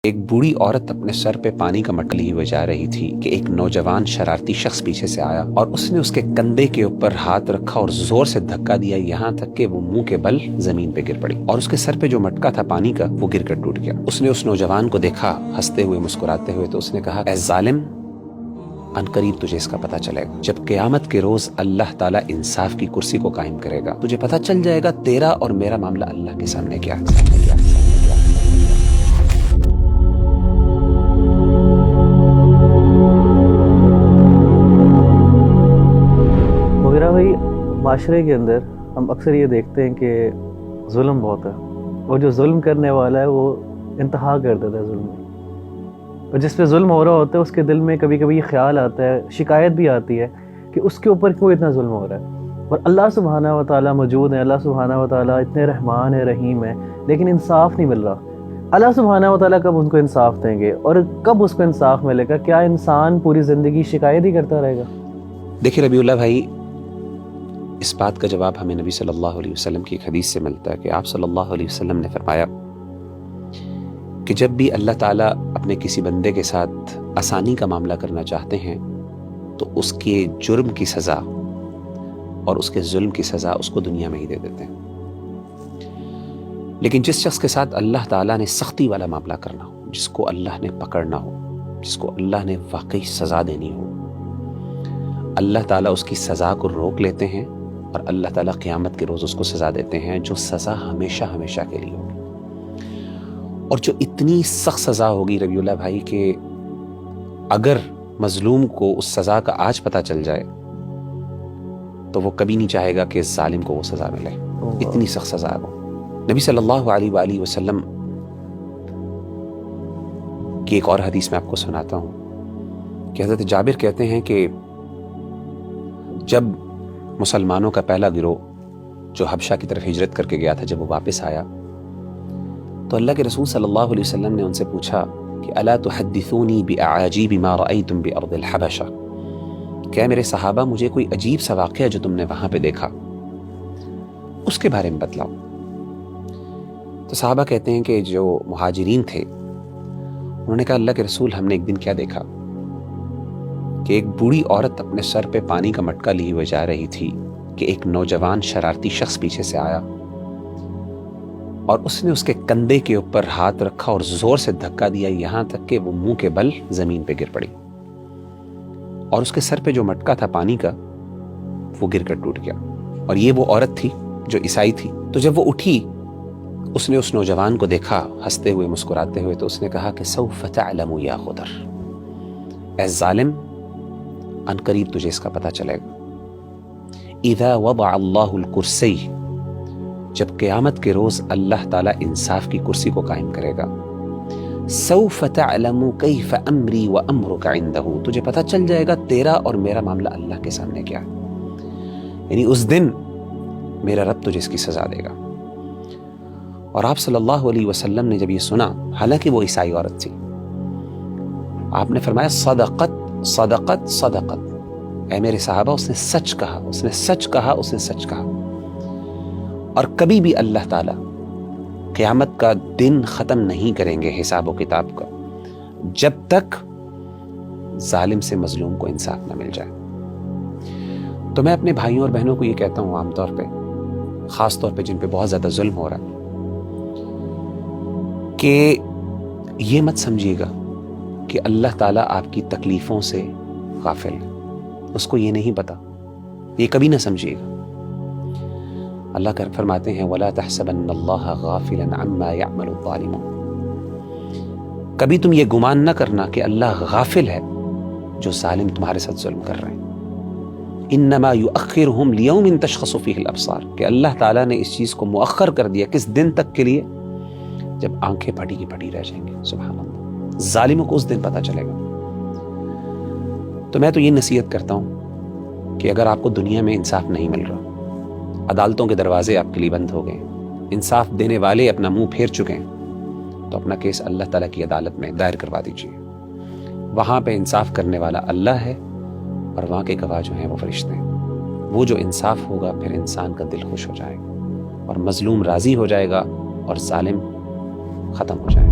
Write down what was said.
ایک بوڑھی عورت اپنے سر پہ پانی کا مٹکا لیے ہوئے جا رہی تھی کہ ایک نوجوان شرارتی شخص پیچھے سے آیا اور اس نے اس کے کندھے کے اوپر ہاتھ رکھا اور زور سے دھکا دیا، یہاں تک کہ وہ منہ کے بل زمین پہ گر پڑی اور اس کے سر پہ جو مٹکا تھا پانی کا وہ گر کر ٹوٹ گیا۔ اس نے اس نوجوان کو دیکھا ہنستے ہوئے مسکراتے ہوئے، تو اس نے کہا، اے ظالم، عنقریب تجھے اس کا پتہ چلے گا۔ جب قیامت کے روز اللہ تعالیٰ انصاف کی کرسی کو قائم کرے گا، تجھے پتہ چل جائے گا تیرا اور میرا معاملہ اللہ کے سامنے کیا ہے۔ مغیرہ بھائی، معاشرے کے اندر ہم اکثر یہ دیکھتے ہیں کہ ظلم بہت ہے، اور جو ظلم کرنے والا ہے وہ انتہا کر دیتا ہے ظلم میں، اور جس پہ ظلم ہو رہا ہوتا ہے اس کے دل میں کبھی کبھی یہ خیال آتا ہے، شکایت بھی آتی ہے کہ اس کے اوپر کیوں اتنا ظلم ہو رہا ہے۔ اور اللہ سبحانہ و تعالیٰ موجود ہے، اللہ سبحانہ و تعالیٰ اتنے رحمان ہے، رحیم ہے، لیکن انصاف نہیں مل رہا۔ اللہ سبحانہ و تعالیٰ کب ان کو انصاف دیں گے اور کب اس کو انصاف ملے گا؟ کیا انسان پوری زندگی شکایت ہی کرتا رہے گا؟ دیکھیں ربیع اللہ بھائی، اس بات کا جواب ہمیں نبی صلی اللہ علیہ وسلم کی ایک حدیث سے ملتا ہے کہ آپ صلی اللہ علیہ وسلم نے فرمایا کہ جب بھی اللہ تعالیٰ اپنے کسی بندے کے ساتھ آسانی کا معاملہ کرنا چاہتے ہیں تو اس کے جرم کی سزا اور اس کے ظلم کی سزا اس کو دنیا میں ہی دے دیتے ہیں، لیکن جس شخص کے ساتھ اللہ تعالیٰ نے سختی والا معاملہ کرنا ہو، جس کو اللہ نے پکڑنا ہو، جس کو اللہ نے واقعی سزا دینی ہو، اللہ تعالیٰ اس کی سزا کو روک لیتے ہیں اور اللہ تعالیٰ قیامت کے روز اس کو سزا دیتے ہیں، جو سزا ہمیشہ ہمیشہ کے لیے ہوگی، اور جو اتنی سخت سزا ہوگی ربیع اللہ بھائی کہ اگر مظلوم کو اس سزا کا آج پتہ چل جائے تو وہ کبھی نہیں چاہے گا کہ ظالم کو وہ سزا ملے، اتنی سخت سزا ہے وہ۔ نبی صلی اللہ علیہ وآلہ وسلم کی ایک اور حدیث میں آپ کو سناتا ہوں کہ حضرت جابر کہتے ہیں کہ جب مسلمانوں کا پہلا گروہ جو حبشہ کی طرف ہجرت کر کے گیا تھا، جب وہ واپس آیا تو اللہ کے رسول صلی اللہ علیہ وسلم نے ان سے پوچھا کہ الا تحدثونی باعاجیب ما رأیتم بارض الحبشہ، کیا میرے صحابہ مجھے کوئی عجیب سا واقعہ جو تم نے وہاں پہ دیکھا اس کے بارے میں بتلاؤ۔ تو صحابہ کہتے ہیں کہ جو مہاجرین تھے انہوں نے کہا، اللہ کے رسول، ہم نے ایک دن کیا دیکھا کہ ایک بوڑھی عورت اپنے سر پہ پانی کا مٹکا لیے ہوئے جا رہی تھی کہ ایک نوجوان شرارتی شخص پیچھے سے آیا اور اس نے اس کے کندھے کے اوپر ہاتھ رکھا اور زور سے دھکا دیا، یہاں تک کہ وہ منہ کے بل زمین پہ گر پڑی اور اس کے سر پہ جو مٹکا تھا پانی کا وہ گر کر ٹوٹ گیا، اور یہ وہ عورت تھی جو عیسائی تھی۔ تو جب وہ اٹھی اس نے اس نوجوان کو دیکھا ہنستے ہوئے مسکراتے ہوئے، تو اس نے کہا کہ سوف تعلم یا خضر، اے ظالم، عنقریب تجھے اس کا پتہ چلے گا۔ اذا وضع اللہ الکرسی، جب قیامت کے روز اللہ تعالیٰ انصاف کی کرسی کو قائم کرے گا، سوف تعلم کیف امری وامرک عنده، تجھے پتہ چل جائے گا تیرا اور میرا معاملہ اللہ کے سامنے کیا ہے، یعنی اس دن میرا رب تجھے اس کی سزا دے گا۔ اور آپ صلی اللہ علیہ وسلم نے جب یہ سنا، حالانکہ وہ عیسائی عورت تھی، آپ نے فرمایا صدقت صدقت صدقت، اے میرے صحابہ، اس نے سچ کہا، اس نے سچ کہا، اس نے سچ کہا۔ اور کبھی بھی اللہ تعالیٰ قیامت کا دن ختم نہیں کریں گے حساب و کتاب کا جب تک ظالم سے مظلوم کو انصاف نہ مل جائے۔ تو میں اپنے بھائیوں اور بہنوں کو یہ کہتا ہوں، عام طور پہ، خاص طور پہ جن پہ بہت زیادہ ظلم ہو رہا ہے، کہ یہ مت سمجھیے گا کہ اللہ تعالیٰ آپ کی تکلیفوں سے غافل ہے، اس کو یہ نہیں پتا، یہ کبھی نہ سمجھیے گا۔ اللہ کر فرماتے ہیں وَلَا تَحْسَبَنَّ اللَّهَ غَافِلًا عَمَّا يَعْمَلُ الظَّالِمُونَ، کبھی تم یہ گمان نہ کرنا کہ اللہ غافل ہے جو ظالم تمہارے ساتھ ظلم کر رہے ہیں۔ انما یؤخرہم لیوم تشخص فیہ الابصار، کہ اللہ تعالیٰ نے اس چیز کو مؤخر کر دیا کس دن تک کے لیے؟ جب آنکھیں پھٹی کی پھٹی رہ جائیں گے۔ سبحان اللہ، ظالموں کو اس دن پتہ چلے گا۔ تو میں تو یہ نصیحت کرتا ہوں کہ اگر آپ کو دنیا میں انصاف نہیں مل رہا، عدالتوں کے دروازے آپ کے لیے بند ہو گئے، انصاف دینے والے اپنا منہ پھیر چکے ہیں، تو اپنا کیس اللہ تعالیٰ کی عدالت میں دائر کروا دیجیے۔ وہاں پہ انصاف کرنے والا اللہ ہے، اور وہاں کے گواہ جو ہیں وہ فرشتے ہیں۔ وہ جو انصاف ہوگا پھر انسان کا دل خوش ہو جائے گا، اور مظلوم راضی ہو جائے گا، اور ظالم ختم ہو جائے گا۔